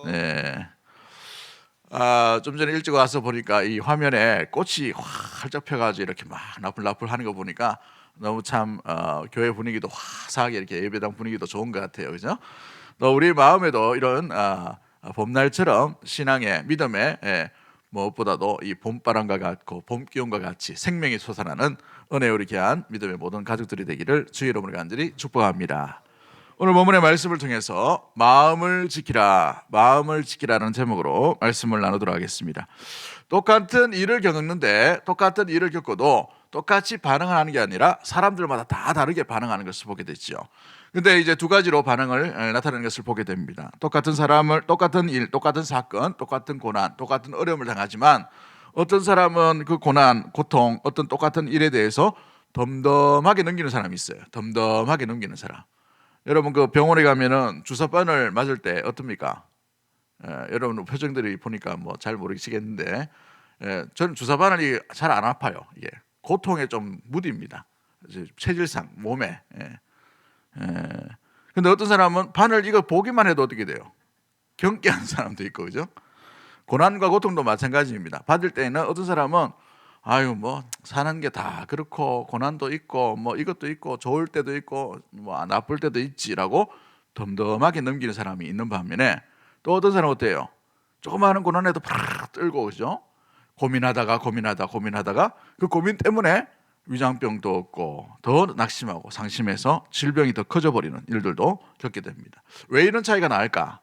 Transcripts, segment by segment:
네. 좀 전에 일찍 와서 보니까 이 화면에 꽃이 활짝 펴가지고 이렇게 막 나풀나풀 하는 거 보니까 너무 참 교회 분위기도 화사하게 이렇게 예배당 분위기도 좋은 것 같아요, 그죠? 또 우리 마음에도 이런 봄날처럼 신앙의 믿음의 무엇보다도 이 봄바람과 같고 봄 기온과 같이 생명이 솟아나는 은혜의 귀한 믿음의 모든 가족들이 되기를 주의 이름으로 간절히 축복합니다. 오늘 본문의 말씀을 통해서 마음을 지키라는 제목으로 말씀을 나누도록 하겠습니다. 똑같은 일을 겪는데 똑같은 일을 겪어도 똑같이 반응하는 게 아니라 사람들마다 다 다르게 반응하는 것을 보게 되죠. 근데 이제 두 가지로 반응을 나타내는 것을 보게 됩니다. 똑같은 일, 똑같은 사건, 똑같은 고난, 똑같은 어려움을 당하지만 어떤 사람은 그 고난, 고통, 어떤 똑같은 일에 대해서 덤덤하게 넘기는 사람이 있어요. 덤덤하게 넘기는 사람. 여러분 그 병원에 가면은 주사바늘 맞을 때 어떻습니까? 여러분 표정들이 보니까 뭐 잘 모르시겠는데 저는 주사바늘이 잘 안 아파요. 이게 고통에 좀 무디입니다. 체질상 몸에. 근데 어떤 사람은 바늘 이거 보기만 해도 어떻게 돼요? 경계하는 사람도 있고, 그죠? 고난과 고통도 마찬가지입니다. 받을 때는 어떤 사람은 아유 뭐 사는 게 다 그렇고 고난도 있고 뭐 이것도 있고 좋을 때도 있고 뭐 나쁠 때도 있지라고 덤덤하게 넘기는 사람이 있는 반면에 또 어떤 사람은 어때요? 조그마한 고난에도 팍 떨고, 그죠? 고민하다가 그 고민 때문에 위장병도 얻고 더 낙심하고 상심해서 질병이 더 커져 버리는 일들도 겪게 됩니다. 왜 이런 차이가 나을까?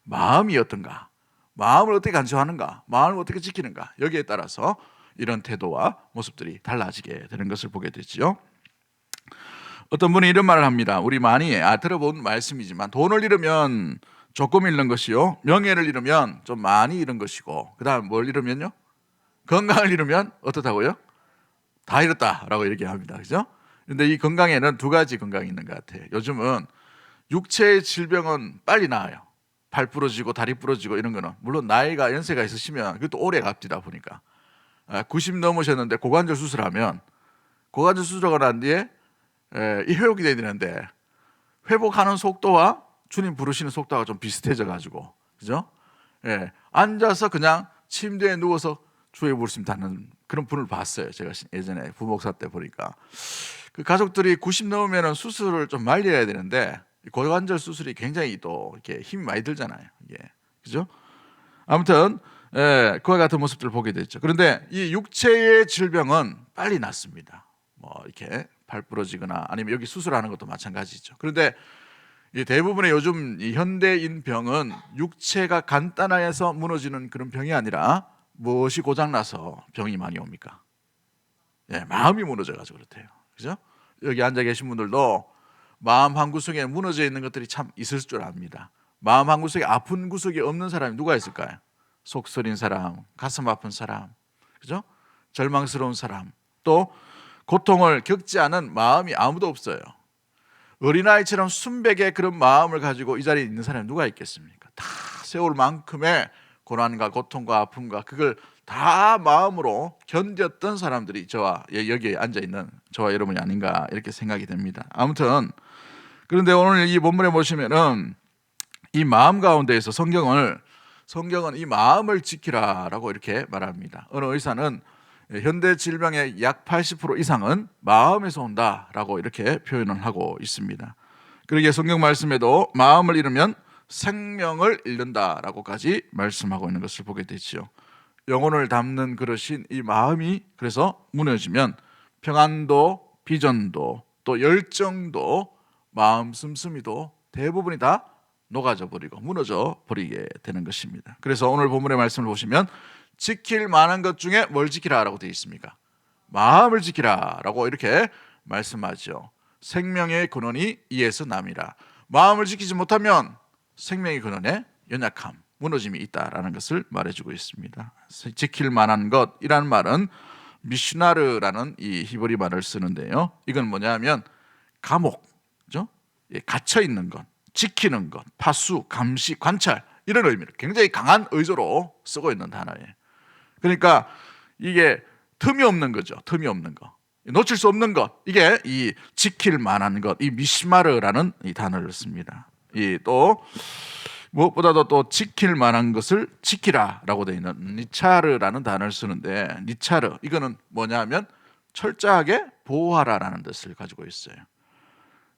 마음이 어떤가? 마음을 어떻게 간수하는가? 마음을 어떻게 지키는가? 여기에 따라서 이런 태도와 모습들이 달라지게 되는 것을 보게 되지요. 어떤 분이 이런 말을 합니다. 우리 많이 들어본 말씀이지만 돈을 잃으면 조금 잃는 것이요, 명예를 잃으면 좀 많이 잃은 것이고, 그 다음 뭘 잃으면요? 건강을 잃으면 어떻다고요? 다 잃었다라고 얘기합니다. 그죠? 근데 이 건강에는 두 가지 건강이 있는 것 같아요. 요즘은 육체의 질병은 빨리 나아요. 팔 부러지고 다리 부러지고 이런 거는 물론 나이가 연세가 있으시면 그것도 오래 갑니다. 보니까 90 넘으셨는데 고관절 수술하면 고관절 수술하고 난 뒤에 이 회복이 돼야 되는데 회복하는 속도와 주님 부르시는 속도가 좀 비슷해져 가지고, 그죠? 앉아서 그냥 침대에 누워서 주의 부르심 받는 그런 분을 봤어요. 제가 예전에 부목사 때 보니까 그 가족들이 90 넘으면 수술을 좀 말려야 되는데 고관절 수술이 굉장히 또 이렇게 힘이 많이 들잖아요. 이게, 그죠? 아무튼 그와 같은 모습들을 보게 됐죠. 그런데 이 육체의 질병은 빨리 낫습니다. 뭐 이렇게 팔 부러지거나 아니면 여기 수술하는 것도 마찬가지죠. 그런데 이 대부분의 요즘 이 현대인 병은 육체가 간단해서 무너지는 그런 병이 아니라 무엇이 고장나서 병이 많이 옵니까? 마음이 무너져가지고 그렇대요. 그죠? 여기 앉아 계신 분들도 마음 한 구석에 무너져 있는 것들이 참 있을 줄 압니다. 마음 한 구석에 아픈 구석이 없는 사람이 누가 있을까요? 속쓰린 사람, 가슴 아픈 사람, 그죠? 절망스러운 사람, 또 고통을 겪지 않은 마음이 아무도 없어요. 어린아이처럼 순백의 그런 마음을 가지고 이 자리에 있는 사람이 누가 있겠습니까? 다 세월 만큼의 고난과 고통과 아픔과 그걸 다 마음으로 견뎠던 사람들이 저와 여기에 앉아있는 저와 여러분이 아닌가 이렇게 생각이 됩니다. 아무튼 그런데 오늘 이 본문에 보시면은 이 마음 가운데에서 성경은 이 마음을 지키라라고 이렇게 말합니다. 어느 의사는 현대 질병의 약 80% 이상은 마음에서 온다라고 이렇게 표현을 하고 있습니다. 그러기에 성경 말씀에도 마음을 잃으면 생명을 잃는다라고까지 말씀하고 있는 것을 보게 되지요. 영혼을 담는 그릇인 이 마음이 그래서 무너지면 평안도, 비전도, 또 열정도, 마음 씀씀이도 대부분이 다 녹아져 버리고 무너져 버리게 되는 것입니다. 그래서 오늘 본문의 말씀을 보시면 지킬 만한 것 중에 뭘 지키라라고 되어 있습니까? 마음을 지키라라고 이렇게 말씀하죠. 생명의 근원이 이에서 남이라. 마음을 지키지 못하면 생명의 근원에 연약함, 무너짐이 있다라는 것을 말해주고 있습니다. 지킬 만한 것이라는 말은 미슈나르라는 이 히브리 말을 쓰는데요. 이건 뭐냐면 감옥, 그죠? 갇혀 있는 것, 지키는 것, 파수, 감시, 관찰 이런 의미로 굉장히 강한 의조로 쓰고 있는 단어예요. 그러니까 이게 틈이 없는 거죠. 틈이 없는 거, 놓칠 수 없는 것, 이게 이 지킬 만한 것, 이 미시마르라는 이 단어를 씁니다. 또 무엇보다도 또 지킬 만한 것을 지키라라고 되어 있는 니차르라는 단어를 쓰는데, 니차르 이거는 뭐냐면 철저하게 보호하라라는 뜻을 가지고 있어요.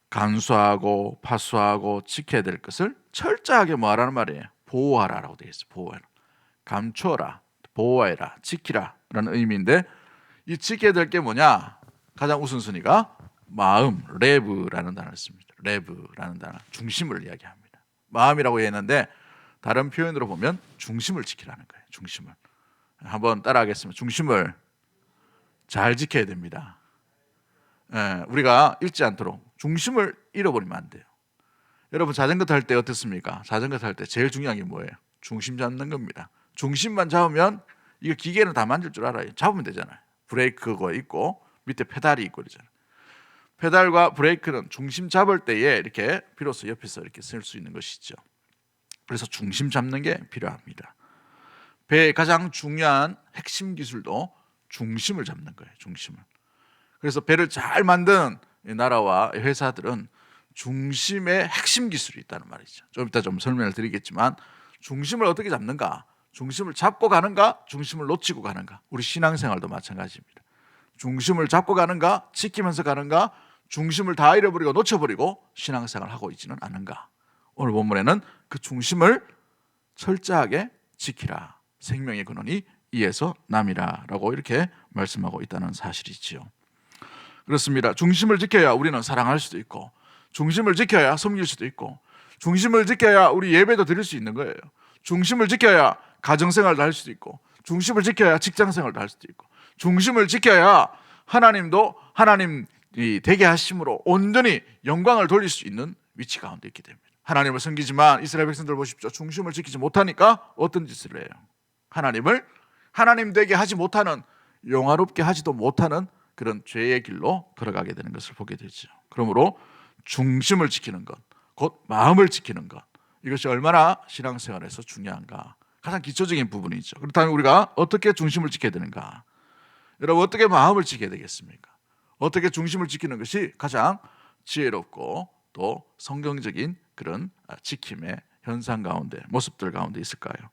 간수하고 파수하고 지켜야 될 것을 철저하게 뭐하라는 말이에요? 보호하라라고 되어 있어요. 보호해라, 감추어라, 보호해라, 지키라라는 의미인데, 이 지켜야 될 게 뭐냐? 가장 우선순위가 마음, 레브라는 단어를 씁니다. 레브라는 단어, 중심을 이야기합니다. 마음이라고 했는데 다른 표현으로 보면 중심을 지키라는 거예요. 중심을. 한번 따라하겠습니다. 중심을 잘 지켜야 됩니다. 우리가 잃지 않도록 중심을 잃어버리면 안 돼요. 여러분 자전거 탈 때 어떻습니까? 자전거 탈 때 제일 중요한 게 뭐예요? 중심 잡는 겁니다. 중심만 잡으면, 이거 기계는 다 만질 줄 알아요. 잡으면 되잖아요. 브레이크가 있고 밑에 페달이 있고 그러잖아요. 페달과 브레이크는 중심 잡을 때에 이렇게 비로소 옆에서 이렇게 쓸 수 있는 것이죠. 그래서 중심 잡는 게 필요합니다. 배의 가장 중요한 핵심 기술도 중심을 잡는 거예요. 중심을. 그래서 배를 잘 만든 나라와 회사들은 중심의 핵심 기술이 있다는 말이죠. 좀 이따 좀 설명을 드리겠지만, 중심을 어떻게 잡는가? 중심을 잡고 가는가? 중심을 놓치고 가는가? 우리 신앙생활도 마찬가지입니다. 중심을 잡고 가는가? 지키면서 가는가? 중심을 다 잃어버리고 놓쳐버리고 신앙생활을 하고 있지는 않은가? 오늘 본문에는 그 중심을 철저하게 지키라. 생명의 근원이 이에서 남이라 라고 이렇게 말씀하고 있다는 사실이지요. 그렇습니다. 중심을 지켜야 우리는 사랑할 수도 있고, 중심을 지켜야 섬길 수도 있고, 중심을 지켜야 우리 예배도 드릴 수 있는 거예요. 중심을 지켜야 가정생활도 할 수도 있고, 중심을 지켜야 직장생활도 할 수도 있고, 중심을 지켜야 하나님도 하나님이 되게 하심으로 온전히 영광을 돌릴 수 있는 위치 가운데 있게 됩니다. 하나님을 섬기지만 이스라엘 백성들 보십시오. 중심을 지키지 못하니까 어떤 짓을 해요? 하나님을 하나님 되게 하지 못하는, 영화롭게 하지도 못하는 그런 죄의 길로 걸어가게 되는 것을 보게 되죠. 그러므로 중심을 지키는 것, 곧 마음을 지키는 것, 이것이 얼마나 신앙생활에서 중요한가, 가장 기초적인 부분이죠. 그렇다면 우리가 어떻게 중심을 지켜야 되는가? 여러분, 어떻게 마음을 지켜야 되겠습니까? 어떻게 중심을 지키는 것이 가장 지혜롭고 또 성경적인 그런 지킴의 현상 가운데, 모습들 가운데 있을까요?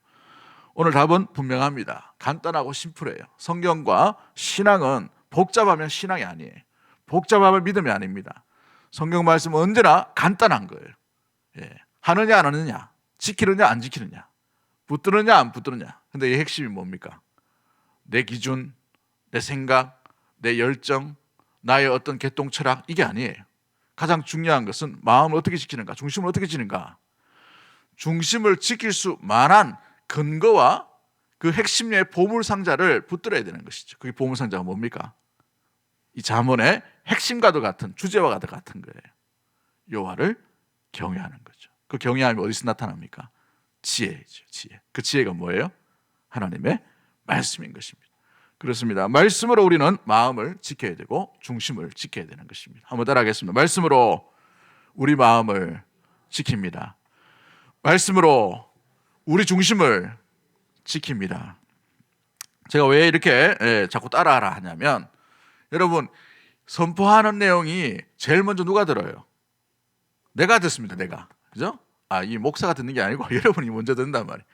오늘 답은 분명합니다. 간단하고 심플해요. 성경과 신앙은 복잡하면 신앙이 아니에요. 복잡하면 믿음이 아닙니다. 성경 말씀은 언제나 간단한 거예요. 하느냐 안 하느냐, 지키느냐 안 지키느냐, 붙드느냐 안 붙드느냐. 근데 이 핵심이 뭡니까? 내 기준, 내 생각, 내 열정, 나의 어떤 개똥 철학, 이게 아니에요. 가장 중요한 것은 마음을 어떻게 지키는가, 중심을 어떻게 지키는가. 중심을 지킬 수 만한 근거와 그 핵심의 보물상자를 붙들어야 되는 것이죠. 그게 보물상자가 뭡니까? 이 잠언의 핵심과도 같은, 주제와도 같은 거예요. 여호와를 경외하는 거죠. 그 경외함이 어디서 나타납니까? 지혜죠. 지혜. 그 지혜가 뭐예요? 하나님의 말씀인 것입니다. 그렇습니다. 말씀으로 우리는 마음을 지켜야 되고 중심을 지켜야 되는 것입니다. 한번 따라하겠습니다. 말씀으로 우리 마음을 지킵니다. 말씀으로 우리 중심을 지킵니다. 제가 왜 이렇게 자꾸 따라하라 하냐면, 여러분, 선포하는 내용이 제일 먼저 누가 들어요? 내가 듣습니다. 내가. 그죠? 이 목사가 듣는 게 아니고 여러분이 먼저 듣는단 말이에요.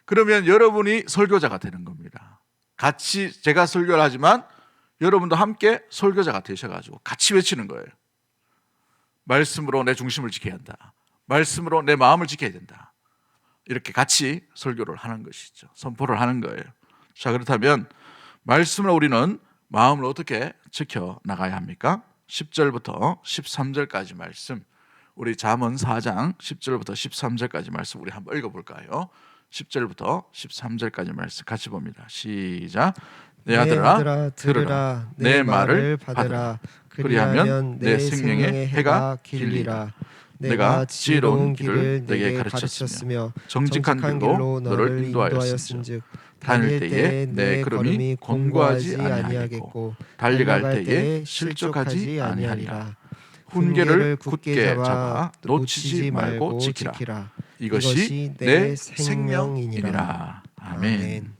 그러면 여러분이 설교자가 되는 겁니다. 같이 제가 설교를 하지만 여러분도 함께 설교자가 되셔가지고 같이 외치는 거예요. 말씀으로 내 중심을 지켜야 한다. 말씀으로 내 마음을 지켜야 된다. 이렇게 같이 설교를 하는 것이죠. 선포를 하는 거예요. 자, 그렇다면 말씀으로 우리는 마음을 어떻게 지켜나가야 합니까? 10절부터 13절까지 말씀, 우리 잠언 4장 10절부터 13절까지 말씀 우리 한번 읽어볼까요? 10절부터 13절까지 말씀 같이 봅니다. 시작. 내 아들아 들으라, 내 말을 받으라. 그리하면 내 생명의 해가 길리라. 내가 지혜로운 길을 내게 가르쳤으며 정직한 길로 너를 인도하였은즉 다닐 때에 내 걸음이 곤고하지 아니하겠고 달려갈 때에 실족하지 아니하리라. 훈계를 굳게 잡아 놓치지 말고 지키라. 이것이 내 생명이니라. 아멘.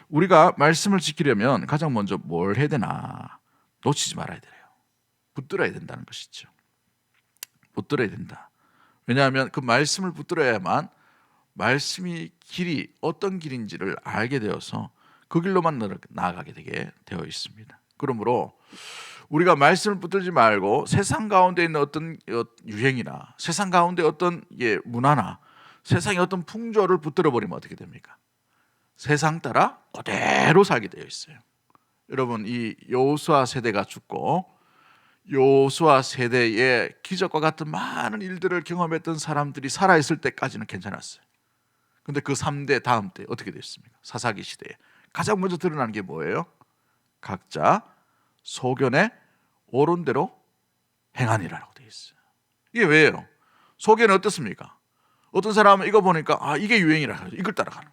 우리가 말씀을 지키려면 가장 먼저 뭘 해야 되나? 놓치지 말아야 돼요. 붙들어야 된다는 것이죠. 붙들어야 된다. 왜냐하면 그 말씀을 붙들어야만 말씀이 길이 어떤 길인지를 알게 되어서 그 길로만 나아가게 되게 되어 있습니다. 그러므로 우리가 말씀을 붙들지 말고 세상 가운데 있는 어떤 유행이나 세상 가운데 어떤 문화나 세상의 어떤 풍조를 붙들어 버리면 어떻게 됩니까? 세상 따라 그대로 살게 되어 있어요. 여러분, 이 여호수아 세대가 죽고 여호수아 세대의 기적과 같은 많은 일들을 경험했던 사람들이 살아있을 때까지는 괜찮았어요. 근데 그 3대 다음 때 어떻게 됐습니까? 사사기 시대에 가장 먼저 드러나는 게 뭐예요? 각자 소견에 옳은 대로 행하니라라고 되어 있어요. 이게 왜요? 소견은 어떻습니까? 어떤 사람은 이거 보니까 이게 유행이라 이걸 따라가는.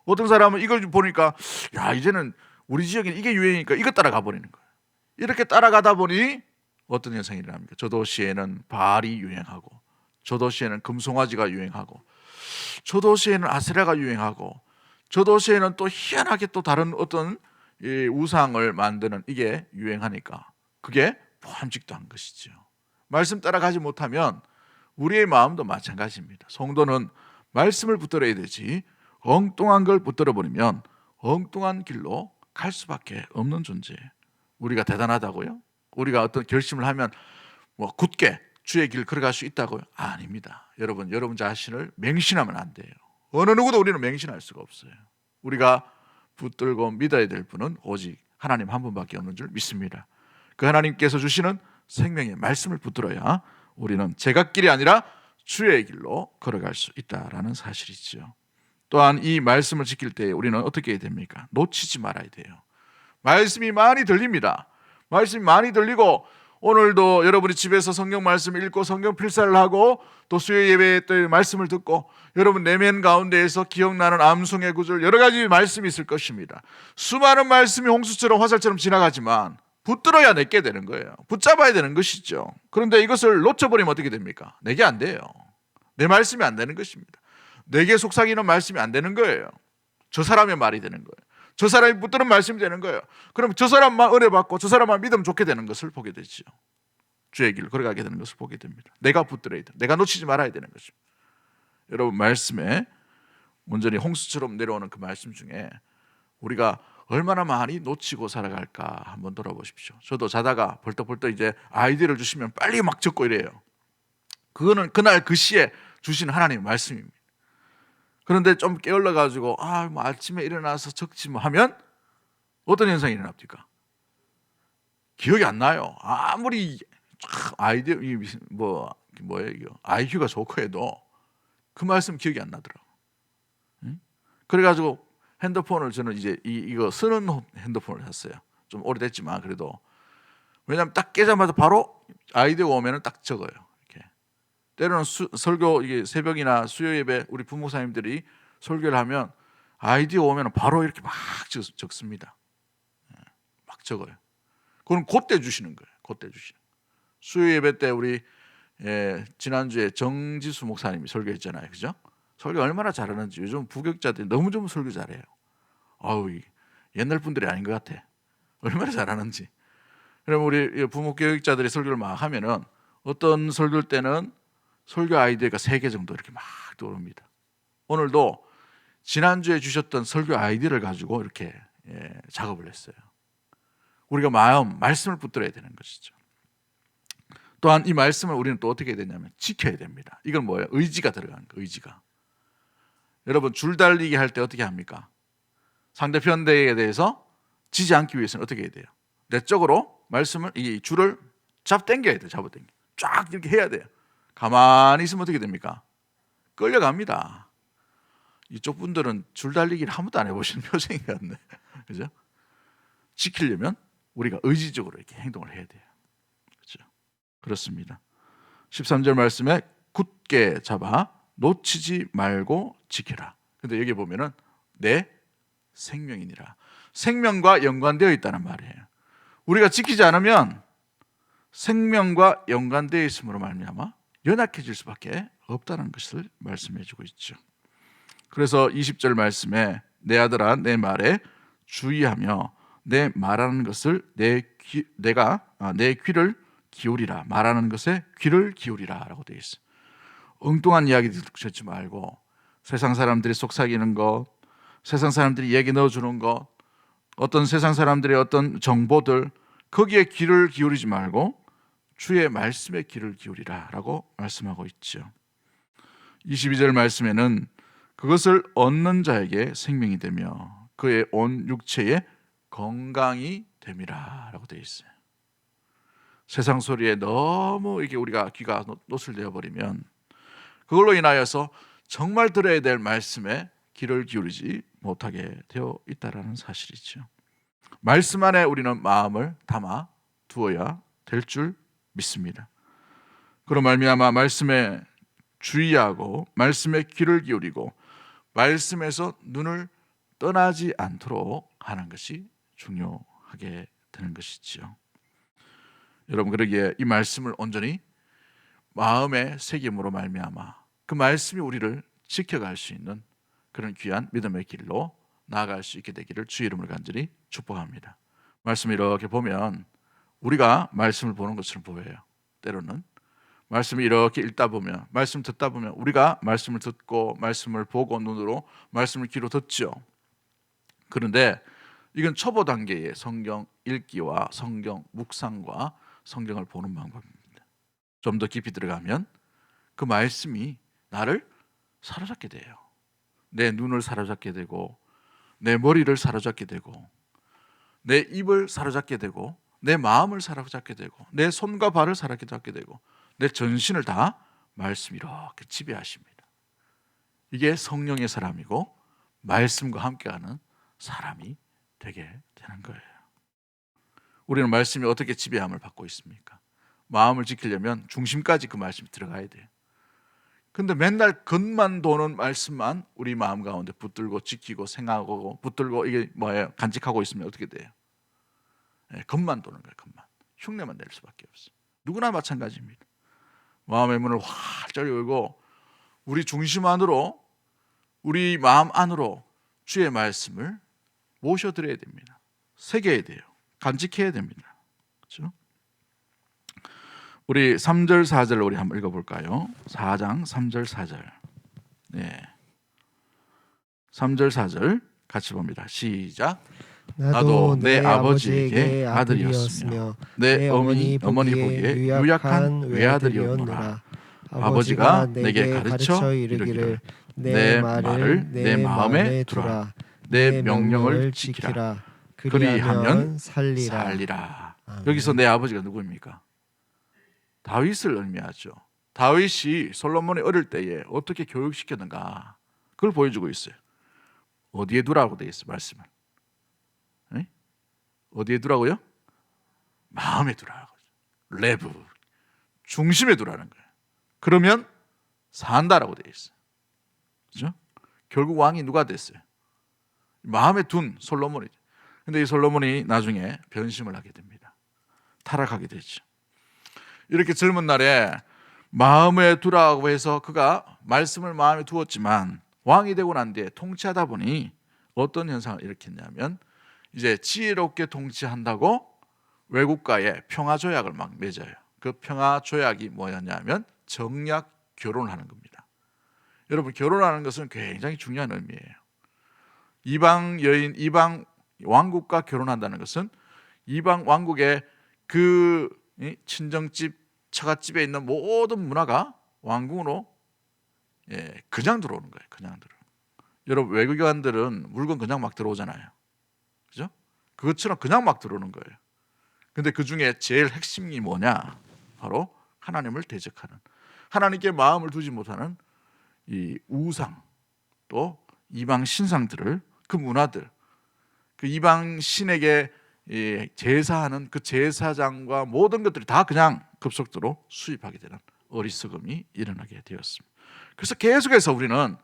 어떤 사람은 이걸 보니까 이제는 우리 지역에는 이게 유행이니까 이거 따라가 버리는 거예요. 이렇게 따라가다 보니 어떤 현상이 일어납니까? 저 도시에는 바알이 유행하고, 저 도시에는 금송아지가 유행하고, 저 도시에는 아세라가 유행하고, 저 도시에는 또 희한하게 또 다른 어떤 우상을 만드는 이게 유행하니까 그게 보암직도한 것이죠. 말씀 따라가지 못하면 우리의 마음도 마찬가지입니다. 성도는 말씀을 붙들어야 되지 엉뚱한 걸 붙들어 버리면 엉뚱한 길로 갈 수밖에 없는 존재예요. 우리가 대단하다고요? 우리가 어떤 결심을 하면 굳게 주의 길 걸어갈 수 있다고요? 아닙니다. 여러분 자신을 맹신하면 안 돼요. 어느 누구도 우리는 맹신할 수가 없어요. 우리가 붙들고 믿어야 될 분은 오직 하나님 한 분밖에 없는 줄 믿습니다. 그 하나님께서 주시는 생명의 말씀을 붙들어야 우리는 제갓길이 아니라 주의 길로 걸어갈 수 있다라는 사실이죠. 또한 이 말씀을 지킬 때 우리는 어떻게 해야 됩니까? 놓치지 말아야 돼요. 말씀이 많이 들립니다. 말씀이 많이 들리고 오늘도 여러분이 집에서 성경 말씀을 읽고 성경 필사를 하고 또 수요 예배에 또 말씀을 듣고 여러분 내면 가운데에서 기억나는 암송의 구절 여러 가지 말씀이 있을 것입니다. 수많은 말씀이 홍수처럼 화살처럼 지나가지만 붙들어야 내게 되는 거예요. 붙잡아야 되는 것이죠. 그런데 이것을 놓쳐버리면 어떻게 됩니까? 내게 안 돼요. 내 말씀이 안 되는 것입니다. 내게 속삭이는 말씀이 안 되는 거예요. 저 사람의 말이 되는 거예요. 저 사람이 붙드는 말씀이 되는 거예요. 그럼 저 사람만 은혜 받고 저 사람만 믿으면 좋게 되는 것을 보게 되죠. 주의 길 걸어가게 되는 것을 보게 됩니다. 내가 붙들어야 돼. 내가 놓치지 말아야 되는 것입니다. 여러분 말씀에 온전히 홍수처럼 내려오는 그 말씀 중에 우리가 얼마나 많이 놓치고 살아갈까 한번 돌아보십시오. 저도 자다가 벌떡벌떡 이제 아이디어를 주시면 빨리 막 적고 이래요. 그거는 그날 그 시에 주신 하나님의 말씀입니다. 그런데 좀 깨어러 가지고 뭐 아침에 일어나서 적지 뭐 하면 어떤 현상이 일어납니까? 기억이 안 나요. 아무리 아이디어 뭐예요 이거 IQ가 좋고 해도 그 말씀 기억이 안 나더라고. 그래가지고 핸드폰을 저는 이제 이거 쓰는 핸드폰을 샀어요. 좀 오래됐지만 그래도 왜냐하면 딱 깨자마자 바로 아이디어가 오면은 딱 적어요. 이렇게 때로는 설교 이게 새벽이나 수요 예배 우리 부목사님들이 설교를 하면 아이디어 오면은 바로 이렇게 막 적습니다. 막 적어요. 그건 그때 주시는 거예요. 그때 주시는. 수요 예배 때 우리 지난주에 정지수 목사님이 설교했잖아요. 그죠? 설교 얼마나 잘하는지 요즘 부교육자들이 너무 좀 설교 잘해요. 옛날 분들이 아닌 것 같아. 얼마나 잘하는지. 그럼 우리 부목교육자들이 설교를 막 하면은 어떤 설교 때는 설교 아이디어가 3개 정도 이렇게 막 떠오릅니다. 오늘도 지난주에 주셨던 설교 아이디어를 가지고 이렇게 작업을 했어요. 우리가 말씀을 붙들어야 되는 것이죠. 또한 이 말씀을 우리는 또 어떻게 해야 되냐면 지켜야 됩니다. 이건 뭐예요? 의지가 들어가는 거예요. 의지가. 여러분 줄달리기 할 때 어떻게 합니까? 상대편에 대해서 지지 않기 위해서는 어떻게 해야 돼요? 내적으로 말씀을 이 줄을 잡당겨야 돼요. 잡아당겨. 쫙 이렇게 해야 돼요. 가만히 있으면 어떻게 됩니까? 끌려갑니다. 이쪽 분들은 줄달리기를 한 번도 안 해보시는 표정이 같네. 그죠? 지키려면 우리가 의지적으로 이렇게 행동을 해야 돼요. 그렇죠? 그렇습니다. 13절 말씀에 굳게 잡아 놓치지 말고 지켜라. 근데 여기 보면은 내 생명이니라. 생명과 연관되어 있다는 말이에요. 우리가 지키지 않으면 생명과 연관되어 있음으로 말미암아 연약해질 수밖에 없다는 것을 말씀해 주고 있죠. 그래서 20절 말씀에 내 아들아 내 말에 주의하며 내 말하는 것을 내 귀를 기울이라. 말하는 것에 귀를 기울이라 라고 되어 있어요. 엉뚱한 이야기 듣지 말고 세상 사람들이 속삭이는 것, 세상 사람들이 얘기 넣어주는 것, 어떤 세상 사람들의 어떤 정보들, 거기에 귀를 기울이지 말고 주의 말씀에 귀를 기울이라 라고 말씀하고 있죠. 22절 말씀에는 그것을 얻는 자에게 생명이 되며 그의 온 육체에 건강이 됨이라 라고 되어 있어요. 세상 소리에 너무 이게 우리가 귀가 노출되어 버리면 그걸로 인하여서 정말 들어야 될 말씀에 귀를 기울이지 못하게 되어 있다는 사실이죠. 말씀 안에 우리는 마음을 담아 두어야 될 줄 믿습니다. 그로 말미암아 말씀에 주의하고 말씀에 귀를 기울이고 말씀에서 눈을 떠나지 않도록 하는 것이 중요하게 되는 것이죠. 여러분, 그러기에 이 말씀을 온전히 마음의 새김으로 말미암아 그 말씀이 우리를 지켜갈 수 있는 그런 귀한 믿음의 길로 나아갈 수 있게 되기를 주의 이름으로 간절히 축복합니다. 말씀을 이렇게 보면 우리가 말씀을 보는 것처럼 보여요. 때로는 말씀을 이렇게 읽다 보면, 말씀 듣다 보면 우리가 말씀을 듣고 말씀을 보고 눈으로 말씀을 귀로 듣죠. 그런데 이건 초보 단계의 성경 읽기와 성경 묵상과 성경을 보는 방법입니다. 좀 더 깊이 들어가면 그 말씀이 나를 사로잡게 돼요. 내 눈을 사로잡게 되고 내 머리를 사로잡게 되고 내 입을 사로잡게 되고 내 마음을 사로잡게 되고 내 손과 발을 사로잡게 되고 내 전신을 다 말씀이 이렇게 지배하십니다. 이게 성령의 사람이고 말씀과 함께하는 사람이 되게 되는 거예요. 우리는 말씀이 어떻게 지배함을 받고 있습니까? 마음을 지키려면 중심까지 그 말씀이 들어가야 돼요. 근데 맨날 겉만 도는 말씀만 우리 마음 가운데 붙들고 지키고 생각하고 붙들고 이게 뭐예요? 간직하고 있으면 어떻게 돼요? 네, 겉만 도는 거예요. 겉만. 흉내만 낼 수밖에 없어요. 누구나 마찬가지입니다. 마음의 문을 활짝 열고 우리 중심 안으로, 우리 마음 안으로 주의 말씀을 모셔드려야 됩니다. 새겨야 돼요. 간직해야 됩니다. 그렇죠? 우리 3절 4절을 우리 한번 읽어볼까요? 4장 3절 4절. 네. 3절 4절 같이 봅니다. 시작. 나도 내 아버지에게 아들이었으며 내 어머니 보기에 유약한 외아들이었노라. 아버지가 내게 가르쳐 이르기를 내 말을 내 마음에 두라. 내 명령을 지키라. 그리하면 살리라. 여기서 내 아버지가 누구입니까? 다윗을 의미하죠. 다윗이 솔로몬이 어릴 때에 어떻게 교육시켰는가 그걸 보여주고 있어요. 어디에 두라고 되어 있어요? 말씀을. 네? 어디에 두라고요? 마음에 두라고. 레브. 중심에 두라는 거예요. 그러면 산다라고 되어 있어요. 그렇죠? 결국 왕이 누가 됐어요? 마음에 둔 솔로몬이죠. 근데 이 솔로몬이 나중에 변심을 하게 됩니다. 타락하게 되죠. 이렇게 젊은 날에 마음에 두라고 해서 그가 말씀을 마음에 두었지만 왕이 되고 난 뒤에 통치하다 보니 어떤 현상을 일으켰냐면 이제 지혜롭게 통치한다고 외국과의 평화조약을 막 맺어요. 그 평화조약이 뭐였냐면 정략 결혼하는 겁니다. 여러분, 결혼하는 것은 굉장히 중요한 의미예요. 이방 여인, 이방 왕국과 결혼한다는 것은 이방 왕국의 그 친정집, 처갓집에 있는 모든 문화가 왕궁으로 그냥 들어오는 거예요. 그냥 들어. 여러분, 외국인들은 물건 그냥 막 들어오잖아요. 그죠? 그것처럼 그냥 막 들어오는 거예요. 근데 그 중에 제일 핵심이 뭐냐? 바로 하나님을 대적하는, 하나님께 마음을 두지 못하는 이 우상, 또 이방 신상들을, 그 문화들, 그 이방 신에게 제사하는 그 제사장과 모든 것들이 다 그냥 급속도로 수입하게 되는 어리석음이 일어나게 되었습니다. 그래서 계속해서 우리는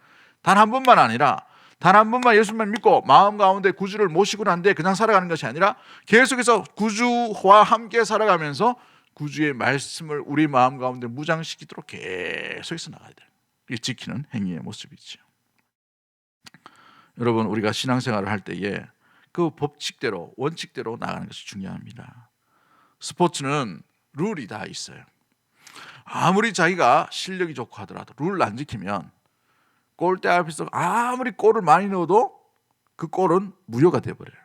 단 한 번만 아니라 단 한 번만 예수님만 믿고 마음 가운데 구주를 모시고 난 뒤에 그냥 살아가는 것이 아니라 계속해서 구주와 함께 살아가면서 구주의 말씀을 우리 마음 가운데 무장시키도록 계속해서 나가야 돼요. 이게 지키는 행위의 모습이죠. 여러분, 우리가 신앙생활을 할 때에 그 법칙대로, 원칙대로 나가는 것이 중요합니다. 스포츠는 룰이 다 있어요. 아무리 자기가 실력이 좋고 하더라도 룰을 안 지키면 골대 앞에서 아무리 골을 많이 넣어도 그 골은 무효가 돼버려요.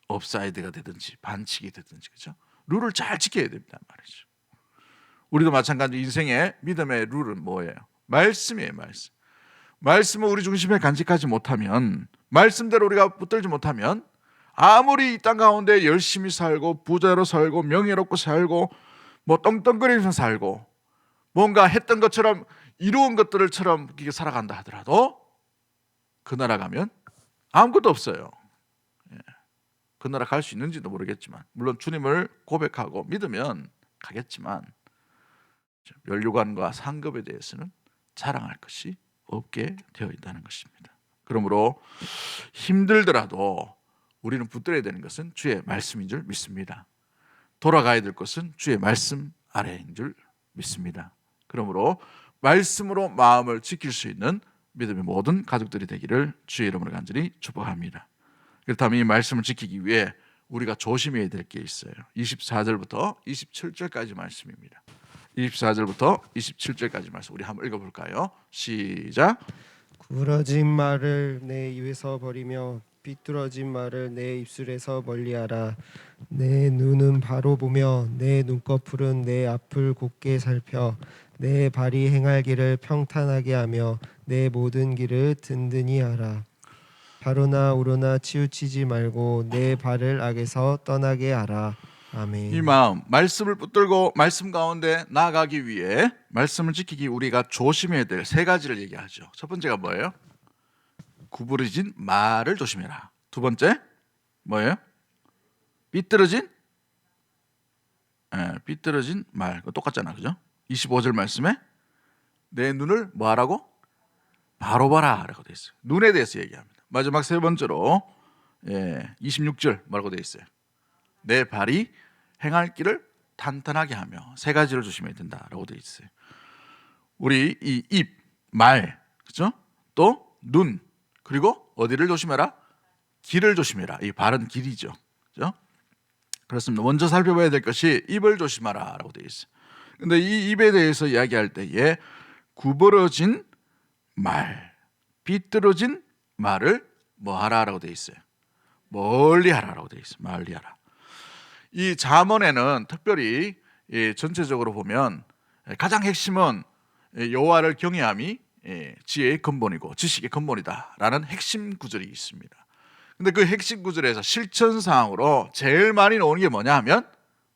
옵사이드가 되든지 반칙이 되든지. 그렇죠? 룰을 잘 지켜야 됩니다 말이죠. 우리도 마찬가지. 인생의 믿음의 룰은 뭐예요? 말씀이에요. 말씀을 우리 중심에 간직하지 못하면, 말씀대로 우리가 붙들지 못하면 아무리 이 땅 가운데 열심히 살고 부자로 살고 명예롭고 살고 뭐 떵떵거리면서 살고 뭔가 했던 것처럼 이루은 것들처럼 살아간다 하더라도 그 나라 가면 아무것도 없어요. 그 나라 갈 수 있는지도 모르겠지만, 물론 주님을 고백하고 믿으면 가겠지만 면류관과 상급에 대해서는 자랑할 것이 없게 되어 있다는 것입니다. 그러므로 힘들더라도 우리는 붙들어야 되는 것은 주의 말씀인 줄 믿습니다. 돌아가야 될 것은 주의 말씀 아래인 줄 믿습니다. 그러므로 말씀으로 마음을 지킬 수 있는 믿음의 모든 가족들이 되기를 주의 이름으로 간절히 축복합니다. 그렇다면 이 말씀을 지키기 위해 우리가 조심해야 될 게 있어요. 24절부터 27절까지 말씀입니다. 24절부터 27절까지 말씀 우리 한번 읽어볼까요? 시작. 구부러진 말을 내 입에서 버리며 삐뚤어진 말을 내 입술에서 멀리하라. 내 눈은 바로 보며 내 눈꺼풀은 내 앞을 곧게 살펴 내 발이 행할 길을 평탄하게 하며 내 모든 길을 든든히 하라. 바로나 우로나 치우치지 말고 내 발을 악에서 떠나게 하라. 아멘. 이 마음, 말씀을 붙들고 말씀 가운데 나아가기 위해 말씀을 지키기 우리가 조심해야 될 세 가지를 얘기하죠. 첫 번째가 뭐예요? 구부러진 말을 조심해라. 두 번째 뭐예요? 삐뚤어진 말. 똑같잖아, 그죠? 25절 말씀에 내 눈을 뭐하라고? 바로 봐라 라고 되어 있어요. 눈에 대해서 얘기합니다. 마지막 세 번째로 26절 뭐라고 되어 있어요? 내 발이 행할 길을 탄탄하게 하며. 세 가지를 조심해야 된다라고 되어 있어요. 우리 이 입, 말, 그렇죠? 또 눈, 그리고 어디를 조심해라? 길을 조심해라. 이 발은 길이죠, 그렇죠? 그렇습니다. 먼저 살펴봐야 될 것이 입을 조심하라라고 되어 있어요. 근데 이 입에 대해서 이야기할 때에 구부러진 말, 삐뚤어진 말을 뭐 하라라고 되어 있어요? 멀리 하라라고 되어 있어요. 멀리 하라. 이 잠언에는 특별히 전체적으로 보면 가장 핵심은 여호와를 경외함이 지혜의 근본이고 지식의 근본이다라는 핵심 구절이 있습니다. 근데 그 핵심 구절에서 실천 사항으로 제일 많이 나오는 게 뭐냐 하면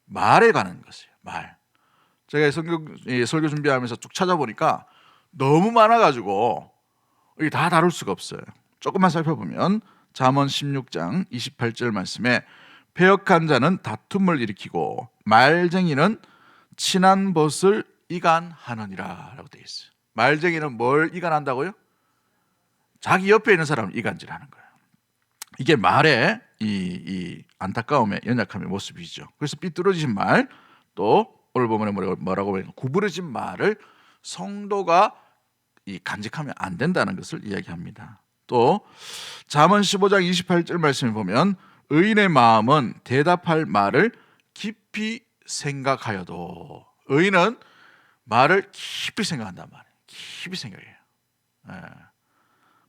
말에 관한 것이에요. 말. 제가 설교 준비하면서 쭉 찾아보니까 너무 많아가지고 이게 다 다룰 수가 없어요. 조금만 살펴보면 잠언 16장 28절 말씀에 패역한 자는 다툼을 일으키고 말쟁이는 친한 벗을 이간하느니라 라고 되어 있어요. 말쟁이는 뭘 이간한다고요? 자기 옆에 있는 사람을 이간질하는 거예요. 이게 말의 이 안타까움의 연약함의 모습이죠. 그래서 삐뚤어진 말, 또 오늘 보면 뭐라고 해요? 구부러진 말을 성도가 간직하면 안 된다는 것을 이야기합니다. 또 잠언 15장 28절 말씀을 보면 의인의 마음은 대답할 말을 깊이 생각하여도. 의인은 말을 깊이 생각한단 말이에요. 깊이 생각해요.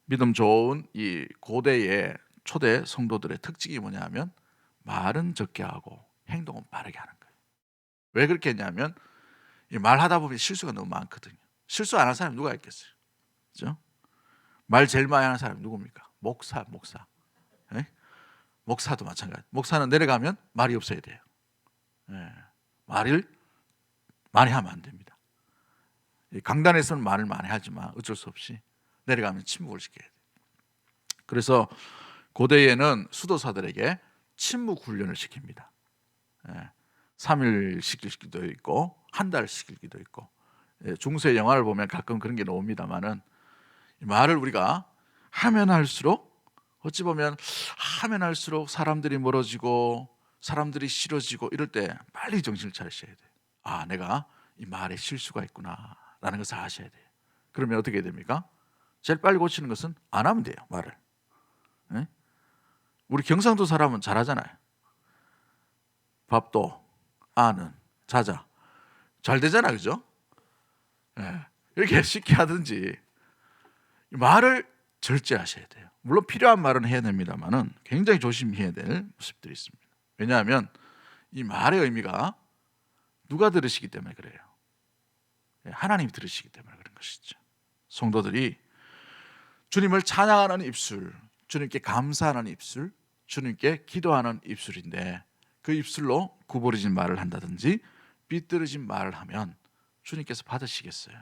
믿음 좋은 이 고대의 초대 성도들의 특징이 뭐냐면 말은 적게 하고 행동은 빠르게 하는 거예요. 왜 그렇게 했냐면 말하다 보면 실수가 너무 많거든요. 실수 안 한 사람이 누가 있겠어요? 그렇죠? 말 제일 많이 하는 사람이 누굽니까? 목사. 네? 목사도 마찬가지. 목사는 내려가면 말이 없어야 돼요. 말을 많이 하면 안 됩니다. 강단에서는 말을 많이 하지만 어쩔 수 없이 내려가면 침묵을 시켜야 돼요. 그래서 고대에는 수도사들에게 침묵 훈련을 시킵니다. 3일 시킬 수도 있고 한 달 시키기도 있고. 중세 영화를 보면 가끔 그런 게 나옵니다만은 말을 우리가 하면 할수록 어찌 보면 하면 할수록 사람들이 멀어지고 사람들이 싫어지고 이럴 때 빨리 정신을 차리셔야 돼요. 아, 내가 이 말에 실수가 있구나 라는 것을 아셔야 돼요. 그러면 어떻게 됩니까? 제일 빨리 고치는 것은 안 하면 돼요. 말을. 네? 우리 경상도 사람은 잘하잖아요. 밥도 아는 자자 잘 되잖아, 그죠? 이렇게 쉽게 하든지 말을 절제하셔야 돼요. 물론 필요한 말은 해야 됩니다만은 굉장히 조심해야 될 모습들이 있습니다. 왜냐하면 이 말의 의미가 누가 들으시기 때문에 그래요. 하나님이 들으시기 때문에 그런 것이죠. 성도들이 주님을 찬양하는 입술, 주님께 감사하는 입술, 주님께 기도하는 입술인데 그 입술로 구부러진 말을 한다든지 삐뚤어진 말을 하면 주님께서 받으시겠어요?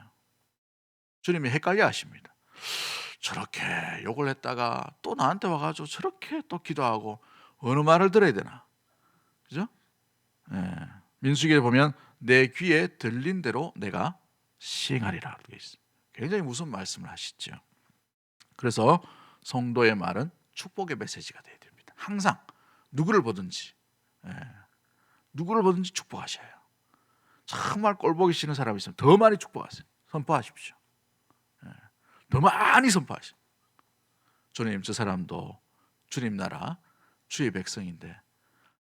주님이 헷갈려 하십니다. 저렇게 욕을 했다가 또 나한테 와가지고 저렇게 또 기도하고 어느 말을 들어야 되나? 그죠? 민수기에 보면 내 귀에 들린 대로 내가 시행하리라 되어 있어요. 굉장히 무슨 말씀을 하시죠. 그래서 성도의 말은 축복의 메시지가 되어야 됩니다. 항상 누구를 보든지 축복하셔요. 정말 꼴보기 싫은 사람이 있으면 더 많이 축복하세요. 선포하십시오. 더 많이 선포하시오. 주님, 저 사람도 주님 나라 주의 백성인데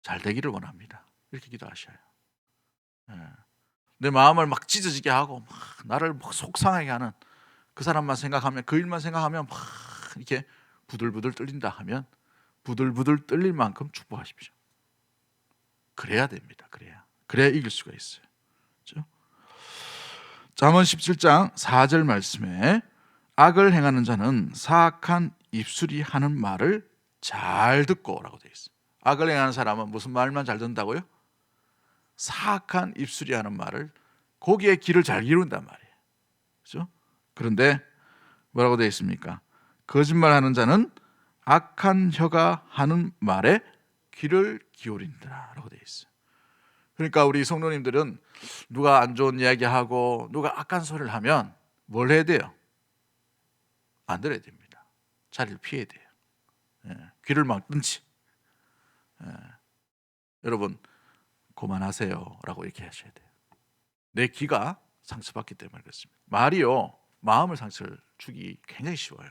잘 되기를 원합니다. 이렇게 기도하셔요. 내 마음을 막 찢어지게 하고 막 나를 막 속상하게 하는 그 사람만 생각하면, 그 일만 생각하면 막 이렇게 부들부들 떨린다 하면 부들부들 떨릴 만큼 축복하십시오. 그래야 됩니다. 그래야 이길 수가 있어요. 그렇죠? 잠언 17장 4절 말씀에 악을 행하는 자는 사악한 입술이 하는 말을 잘 듣고 라고 되어 있어요. 악을 행하는 사람은 무슨 말만 잘 듣는다고요? 사악한 입술이 하는 말을, 거기에 귀를 잘 기울인단 말이에요. 그렇죠? 그런데 뭐라고 되어 있습니까? 거짓말하는 자는 악한 혀가 하는 말에 귀를 기울인다라고 되어 있어요. 그러니까 우리 성도님들은 누가 안 좋은 이야기하고 누가 악한 소리를 하면 뭘 해야 돼요? 안 들어야 됩니다. 자리를 피해야 돼요. 귀를 막든지. 여러분 그만하세요 라고 이렇게 하셔야 돼요. 내 귀가 상처받기 때문에 그렇습니다. 말이요, 마음을 상처를 주기 굉장히 쉬워요.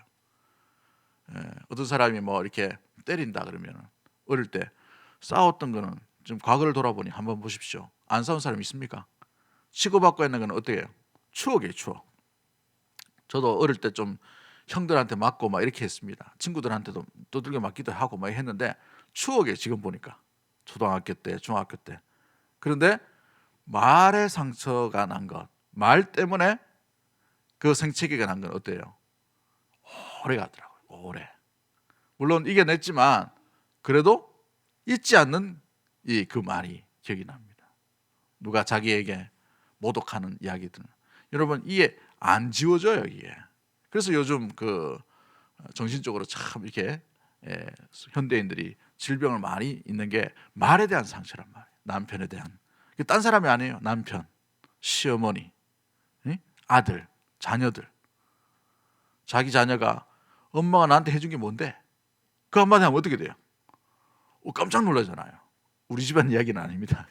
어떤 사람이 뭐 이렇게 때린다 그러면 어릴 때 싸웠던 거는 좀 과거를 돌아보니 한번 보십시오. 안 싸운 사람 있습니까? 치고받고 있는 건 어때요? 추억이에요, 추억. 저도 어릴 때 좀 형들한테 맞고 막 이렇게 했습니다. 친구들한테도 두들겨 맞기도 하고 막 했는데 추억이에요. 지금 보니까 초등학교 때, 중학교 때. 그런데 말에 상처가 난 것, 말 때문에 그 생채기가 난 건 어때요? 오래 가더라고요. 오래. 물론 이겨냈지만 그래도 잊지 않는 그 말이 기억이 납니다. 누가 자기에게 모독하는 이야기들, 여러분 이게 안 지워져요, 이게. 그래서 요즘 그 정신적으로 참 이렇게 현대인들이 질병을 많이 있는 게 말에 대한 상처란 말이에요. 남편에 대한. 딴 사람이 아니에요. 남편, 시어머니, 아들, 자녀들. 자기 자녀가 엄마가 나한테 해준 게 뭔데? 그 한마디 하면 어떻게 돼요? 깜짝 놀라잖아요. 우리 집안 이야기는 아닙니다.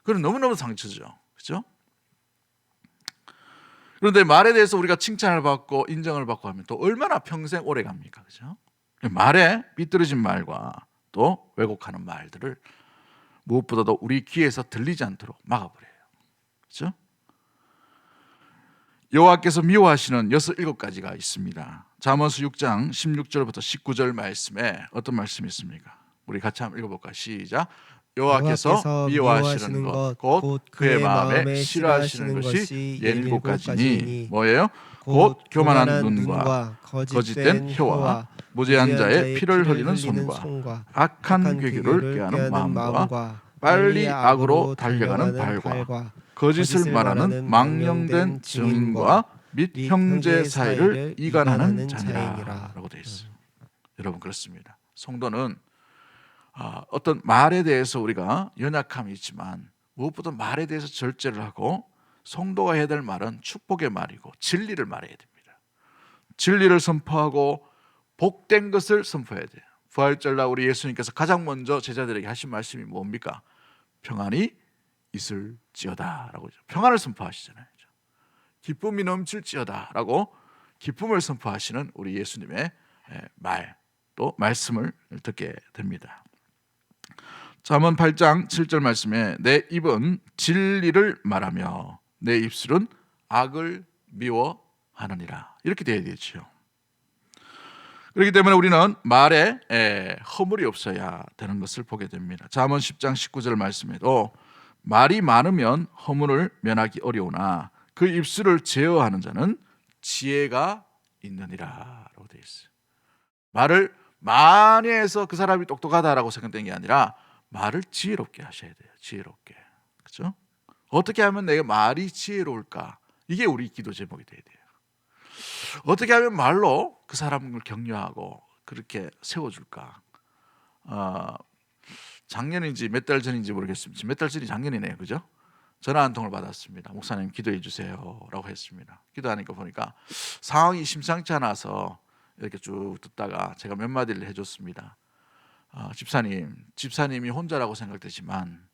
그건 너무너무 상처죠. 그렇죠? 그런데 말에 대해서 우리가 칭찬을 받고 인정을 받고 하면 또 얼마나 평생 오래 갑니까? 그렇죠? 말에 삐뚤어진 말과 또 왜곡하는 말들을 무엇보다도 우리 귀에서 들리지 않도록 막아버려요. 그렇죠? 여호와께서 미워하시는 7가지가 있습니다. 잠언서 6장 16절부터 19절 말씀에 어떤 말씀이 있습니까? 우리 같이 한번 읽어볼까요? 시작. 여호와께서 미워하시는 것 곧 그의 마음에 싫어하시는 것이 7가지니 뭐예요? 곧 교만한 눈과 거짓된 혀와 무죄한 자의 피를 흘리는 손과 악한 괴교를 꾀하는 마음과 빨리 악으로 달려가는 발과 거짓을 말하는 망령된 증인과 및 형제 사이를 이간하는 자니라라고 되어 있어요. 여러분 그렇습니다. 성도는 어떤 말에 대해서 우리가 연약함이 있지만 무엇보다 말에 대해서 절제를 하고, 성도가 해야 될 말은 축복의 말이고 진리를 말해야 됩니다. 진리를 선포하고 복된 것을 선포해야 돼요. 부활절날 우리 예수님께서 가장 먼저 제자들에게 하신 말씀이 뭡니까? 평안이 있을지어다 라고 평안을 선포하시잖아요. 기쁨이 넘칠지어다 라고 기쁨을 선포하시는 우리 예수님의 말, 또 말씀을 듣게 됩니다. 잠언 8장 7절 말씀에 내 입은 진리를 말하며 내 입술은 악을 미워하느니라. 이렇게 되어야 되죠. 그렇기 때문에 우리는 말에 허물이 없어야 되는 것을 보게 됩니다. 잠언 10장 19절 말씀에도 말이 많으면 허물을 면하기 어려우나 그 입술을 제어하는 자는 지혜가 있느니라 라고 되어 있어요. 말을 많이 해서 그 사람이 똑똑하다라고 생각되는 게 아니라 말을 지혜롭게 하셔야 돼요. 지혜롭게. 그렇죠? 어떻게 하면 내가 말이 지혜로울까? 이게 우리 기도 제목이 돼야 돼요. 어떻게 하면 말로 그 사람을 격려하고 그렇게 세워줄까? 작년인지 몇 달 전인지 모르겠습니다. 몇 달 전이 작년이네요. 그죠? 전화 한 통을 받았습니다. 목사님 기도해 주세요 라고 했습니다. 기도하니까 보니까 상황이 심상치 않아서 이렇게 쭉 듣다가 제가 몇 마디를 해줬습니다. 집사님이 혼자라고 생각되지만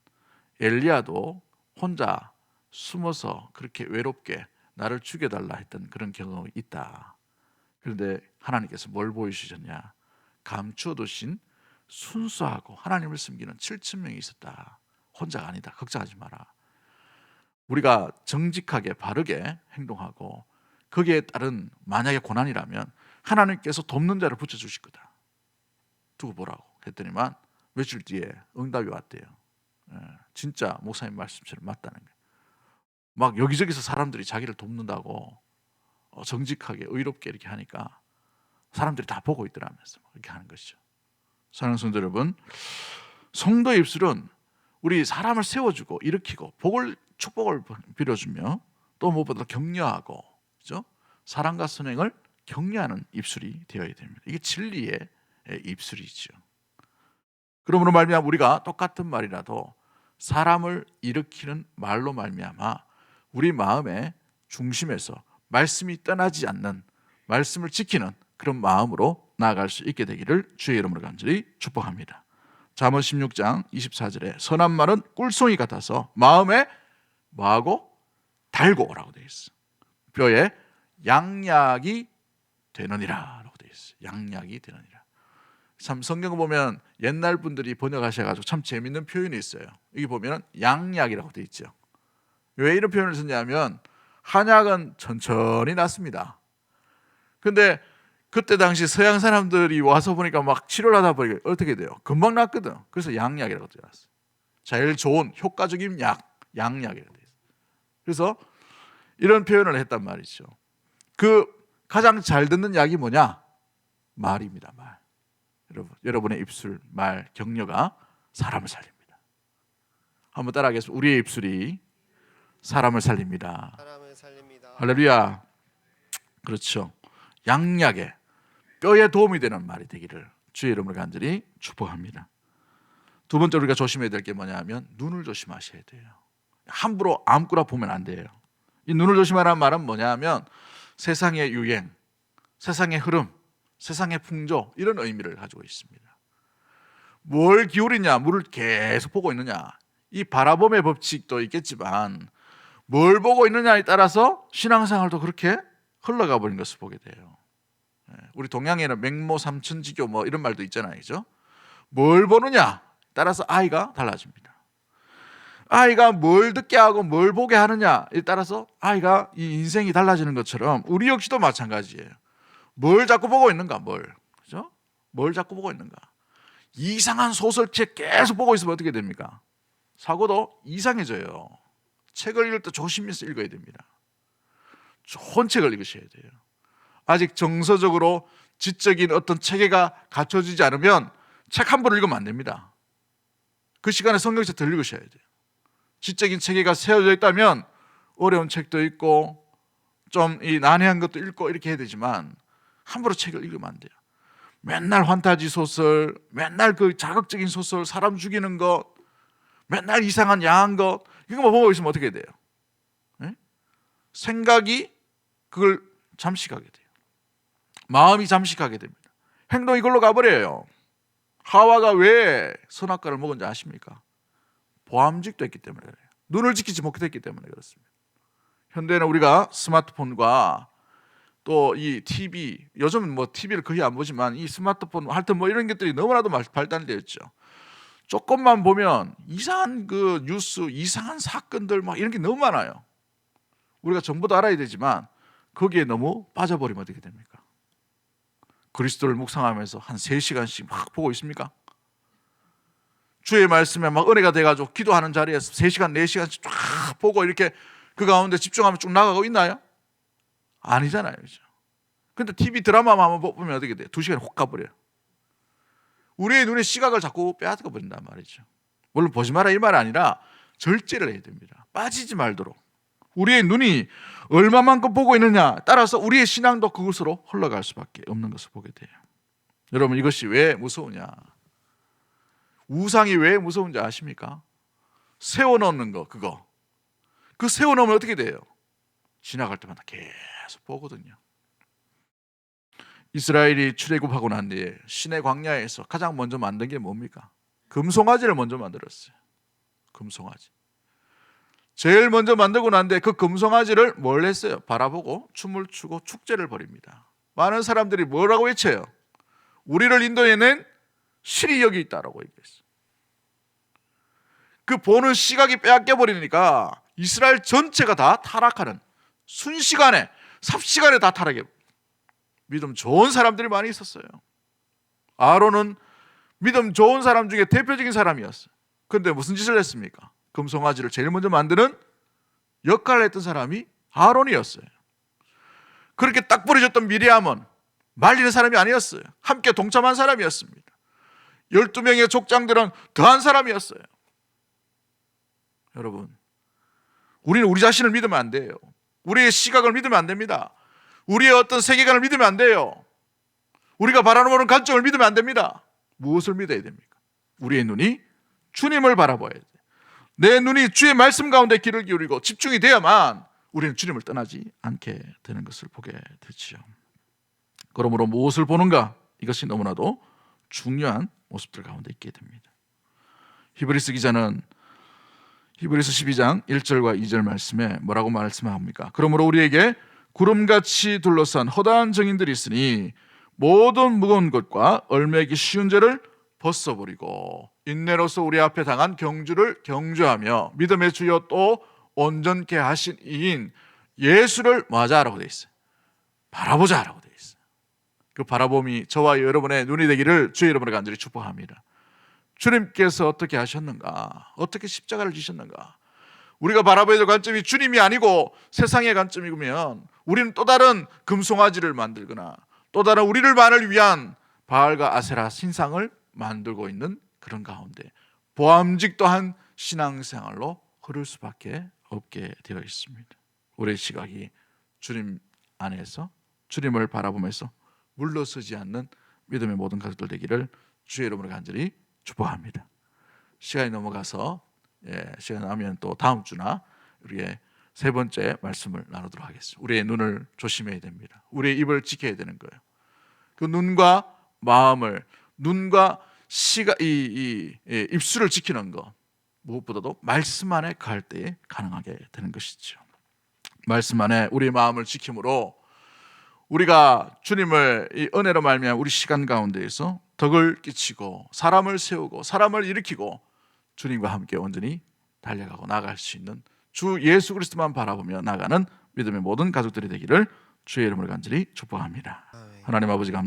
엘리야도 혼자 숨어서 그렇게 외롭게 나를 죽여달라 했던 그런 경험이 있다. 그런데 하나님께서 뭘 보여주셨냐? 감추어두신 순수하고 하나님을 섬기는 7,000명이 있었다. 혼자가 아니다. 걱정하지 마라. 우리가 정직하게 바르게 행동하고 거기에 따른 만약에 고난이라면 하나님께서 돕는 자를 붙여주실 거다. 두고 보라고 했더니만 며칠 뒤에 응답이 왔대요. 진짜 목사님 말씀처럼 맞다는 거예요. 막 여기저기서 사람들이 자기를 돕는다고 정직하게 의롭게 이렇게 하니까 사람들이 다 보고 있더라면서 이렇게 하는 것이죠. 사랑하는 성도 여러분, 성도의 입술은 우리 사람을 세워주고 일으키고 축복을 빌어주며 또 무엇보다 격려하고, 그렇죠? 사랑과 선행을 격려하는 입술이 되어야 됩니다. 이게 진리의 입술이죠. 그러므로 말미암아 우리가 똑같은 말이라도 사람을 일으키는 말로 말미암아 우리 마음의 중심에서 말씀이 떠나지 않는, 말씀을 지키는 그런 마음으로 나아갈 수 있게 되기를 주의 이름으로 간절히 축복합니다. 잠언 16장 24절에 선한 말은 꿀송이 같아서 마음에 뭐하고? 달고 라고 되어 있어요. 뼈에 양약이 되느니라 라고 되어 있어요. 양약이 되느니라. 참 성경을 보면 옛날 분들이 번역하셔가지고 참 재밌는 표현이 있어요. 여기 보면 양약이라고 되어 있죠. 왜 이런 표현을 쓰냐면 한약은 천천히 낫습니다. 근데 그때 당시 서양 사람들이 와서 보니까 막 치료를 하다 보니까 어떻게 돼요? 금방 낫거든. 그래서 양약이라고 되어 있어요. 제일 좋은 효과적인 약, 양약이라고 되어 있어요. 그래서 이런 표현을 했단 말이죠. 그 가장 잘 듣는 약이 뭐냐? 말입니다. 말. 여러분의 입술, 말, 격려가 사람을 살립니다. 한번 따라하겠습니다. 우리의 입술이 사람을 살립니다. 사람을 살립니다. 할렐루야. 그렇죠. 양약에 뼈에 도움이 되는 말이 되기를 주의 이름으로 간절히 축복합니다. 두 번째 우리가 조심해야 될 게 뭐냐 하면 눈을 조심하셔야 돼요. 함부로 아무거나 보면 안 돼요. 이 눈을 조심하라는 말은 뭐냐 하면 세상의 유행, 세상의 흐름, 세상의 풍조, 이런 의미를 가지고 있습니다. 뭘 기울이냐, 물을 계속 보고 있느냐, 이 바라봄의 법칙도 있겠지만 뭘 보고 있느냐에 따라서 신앙생활도 그렇게 흘러가 버린 것을 보게 돼요. 우리 동양에는 맹모 삼천지교 뭐 이런 말도 있잖아요, 그죠? 뭘 보느냐 따라서 아이가 달라집니다. 아이가 뭘 듣게 하고 뭘 보게 하느냐에 따라서 아이가 이 인생이 달라지는 것처럼 우리 역시도 마찬가지예요. 뭘 자꾸 보고 있는가, 그죠? 뭘 자꾸 보고 있는가? 이상한 소설책 계속 보고 있으면 어떻게 됩니까? 사고도 이상해져요. 책을 읽을 때 조심해서 읽어야 됩니다. 좋은 책을 읽으셔야 돼요. 아직 정서적으로 지적인 어떤 체계가 갖춰지지 않으면 책 한 권을 읽으면 안 됩니다. 그 시간에 성경책 더 읽으셔야 돼요. 지적인 체계가 세워져 있다면 어려운 책도 읽고 좀 이 난해한 것도 읽고 이렇게 해야 되지만 함부로 책을 읽으면 안 돼요. 맨날 환타지 소설, 맨날 그 자극적인 소설, 사람 죽이는 것, 맨날 이상한 야한 것, 이거만 보고 있으면 어떻게 돼요? 네? 생각이 그걸 잠식하게 돼요. 마음이 잠식하게 됩니다. 행동이 이걸로 가버려요. 하와가 왜 선악과를 먹은지 아십니까? 보암직도 했기 때문에 그래요. 눈을 지키지 못했기 때문에 그렇습니다. 현대는 우리가 스마트폰과 또 이 TV, 요즘은 뭐 TV를 거의 안 보지만 이 스마트폰, 하여튼 뭐 이런 것들이 너무나도 발달되어 있죠. 조금만 보면 이상한 그 뉴스, 이상한 사건들 막 이런 게 너무 많아요. 우리가 정보도 알아야 되지만 거기에 너무 빠져버리면 어떻게 됩니까? 그리스도를 묵상하면서 한 3시간씩 막 보고 있습니까? 주의 말씀에 막 은혜가 돼가지고 기도하는 자리에서 3시간, 4시간씩 쫙 보고 이렇게 그 가운데 집중하면 쭉 나가고 있나요? 아니잖아요. 그죠? 근데 TV 드라마만 한번 보면 어떻게 돼요? 2시간이 혹 가버려요. 우리의 눈의 시각을 자꾸 빼앗겨 버린단 말이죠. 물론 보지 마라 이 말이 아니라 절제를 해야 됩니다. 빠지지 말도록. 우리의 눈이 얼마만큼 보고 있느냐 따라서 우리의 신앙도 그것으로 흘러갈 수밖에 없는 것을 보게 돼요. 여러분, 이것이 왜 무서우냐? 우상이 왜 무서운지 아십니까? 세워놓는 거, 그거. 그 세워놓으면 어떻게 돼요? 지나갈 때마다 계속 보거든요. 이스라엘이 출애굽하고 난 뒤에 시내 광야에서 가장 먼저 만든 게 뭡니까? 금송아지를 먼저 만들었어요. 금송아지. 제일 먼저 만들고 난 뒤에 그 금송아지를 뭘 했어요? 바라보고 춤을 추고 축제를 벌입니다. 많은 사람들이 뭐라고 외쳐요? 우리를 인도해낸 신이 여기 있다라고 얘기했어요. 그 보는 시각이 빼앗겨 버리니까 이스라엘 전체가 다 타락하는, 순식간에 삽시간에 다 타락해. 믿음 좋은 사람들이 많이 있었어요. 아론은 믿음 좋은 사람 중에 대표적인 사람이었어요. 그런데 무슨 짓을 했습니까? 금송아지를 제일 먼저 만드는 역할을 했던 사람이 아론이었어요. 그렇게 딱 버려졌던 미리암은 말리는 사람이 아니었어요. 함께 동참한 사람이었습니다. 12명의 족장들은 더한 사람이었어요. 여러분, 우리는 우리 자신을 믿으면 안 돼요. 우리의 시각을 믿으면 안 됩니다. 우리의 어떤 세계관을 믿으면 안 돼요. 우리가 바라보는 관점을 믿으면 안 됩니다. 무엇을 믿어야 됩니까? 우리의 눈이 주님을 바라봐야 돼요. 내 눈이 주의 말씀 가운데 귀를 기울이고 집중이 되어야만 우리는 주님을 떠나지 않게 되는 것을 보게 되죠. 그러므로 무엇을 보는가? 이것이 너무나도 중요한 모습들 가운데 있게 됩니다. 히브리서 기자는 히브리서 12장 1절과 2절 말씀에 뭐라고 말씀합니까? 그러므로 우리에게 구름같이 둘러싼 허다한 정인들이 있으니 모든 무거운 것과 얼매기 쉬운 죄를 벗어버리고 인내로서 우리 앞에 당한 경주를 경주하며 믿음의 주여 또 온전케 하신 이인 예수를 뭐하자라고 되어 있어요? 바라보자라고 되어 있어요. 그 바라봄이 저와 여러분의 눈이 되기를 주의 이름으로 간절히 축복합니다. 주님께서 어떻게 하셨는가? 어떻게 십자가를 지셨는가? 우리가 바라봐야 될 관점이 주님이 아니고 세상의 관점이면 우리는 또 다른 금송아지를 만들거나 또 다른 우리를 위한 바알과 아세라 신상을 만들고 있는 그런 가운데 보암직도한 신앙생활로 흐를 수밖에 없게 되어 있습니다. 우리의 시각이 주님 안에서 주님을 바라보면서 물러서지 않는 믿음의 모든 가족들 되기를 주의 이름으로 간절히 축복합니다. 시간이 넘어가서 시간 나면 또 다음 주나 우리의 3번째 말씀을 나누도록 하겠습니다. 우리의 눈을 조심해야 됩니다. 우리의 입을 지켜야 되는 거예요. 그 눈과 마음을, 눈과 입술을 지키는 것, 무엇보다도 말씀 안에 갈 때에 가능하게 되는 것이죠. 말씀 안에 우리의 마음을 지킴으로 우리가 주님을 이 은혜로 말미암아 우리 시간 가운데에서 덕을 끼치고 사람을 세우고 사람을 일으키고 주님과 함께 온전히 달려가고 나아갈 수 있는 주 예수 그리스도만 바라보며 나가는 믿음의 모든 가족들이 되기를 주의 이름으로 간절히 축복합니다. 하나님 아버지 감사합니다.